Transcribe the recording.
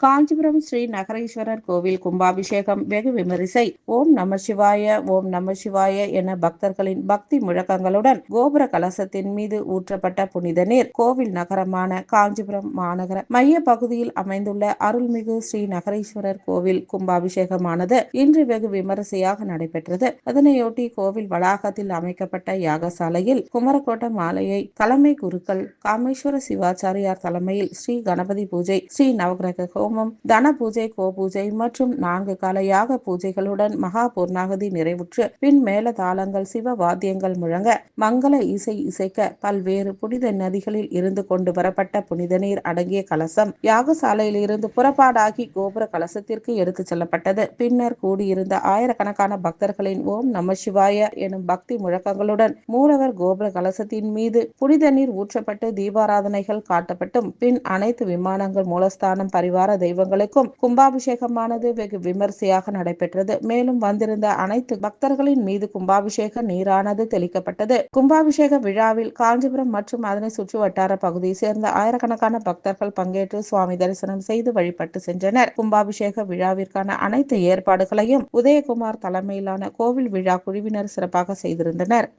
காஞ்சிபுரம் ஸ்ரீ நகரேஸ்வரர் கோவில் கும்பாபிஷேகம் வெகு விமரிசை. ஓம் நம சிவாய, ஓம் நம சிவாய என பக்தர்களின் பக்தி முழக்கங்களுடன் கோபுர கலசத்தின் மீது ஊற்றப்பட்ட புனித நீர் கோவில் நகரமான காஞ்சிபுரம் மாநகர மைய பகுதியில் அமைந்துள்ள அருள்மிகு ஸ்ரீ நகரேஸ்வரர் கோவில் கும்பாபிஷேகமானது இன்று வெகு விமரிசையாக நடைபெற்றது. அதனையொட்டி கோவில் வளாகத்தில் அமைக்கப்பட்ட யாகசாலையில் குமரக்கோட்ட மாலையை தலைமை குருக்கள் காமேஸ்வர சிவாச்சாரியார் தலைமையில் ஸ்ரீ கணபதி பூஜை, ஸ்ரீ நவகிரக ஹோமம், தன பூஜை, கோபூஜை மற்றும் 4 கால யாக பூஜைகளுடன் மகா பூர்ணாகுதி நிறைவுற்று பின் மேல தாளங்கள், சிவ வாத்தியங்கள் முழங்க மங்கள இசை இசைக்க பல்வேறு புனித நதிகளில் இருந்து கொண்டு வரப்பட்ட புனித நீர் அடங்கிய கலசம் யாகசாலையில் இருந்து புறப்பாடாகி கோபுர கலசத்திற்கு எடுத்துச் செல்லப்பட்டது. பின்னர் கூடியிருந்த ஆயிரக்கணக்கான பக்தர்களின் ஓம் நம சிவாய எனும் பக்தி முழக்கங்களுடன் மூலவர் கோபுர கலசத்தின் மீது புனித நீர் ஊற்றப்பட்டு தீபாராதனைகள் காட்டப்பட்டும் பின் அனைத்து விமானங்கள், மூலஸ்தானம், பரிவார தெய்வங்களுக்கும் கும்பாபிஷேகமானது வெகு விமரிசையாக நடைபெற்றது. மேலும் வந்திருந்த அனைத்து பக்தர்களின் மீது கும்பாபிஷேக நீரானது தெளிக்கப்பட்டது. கும்பாபிஷேக விழாவில் காஞ்சிபுரம் மற்றும் அதனை சுற்று வட்டார பகுதியை சேர்ந்த ஆயிரக்கணக்கான பக்தர்கள் பங்கேற்று சுவாமி தரிசனம் செய்து வழிபட்டு சென்றனர். கும்பாபிஷேக விழாவிற்கான அனைத்து ஏற்பாடுகளையும் உதயகுமார் தலைமையிலான கோவில் விழா குழுவினர் சிறப்பாக செய்திருந்தனர்.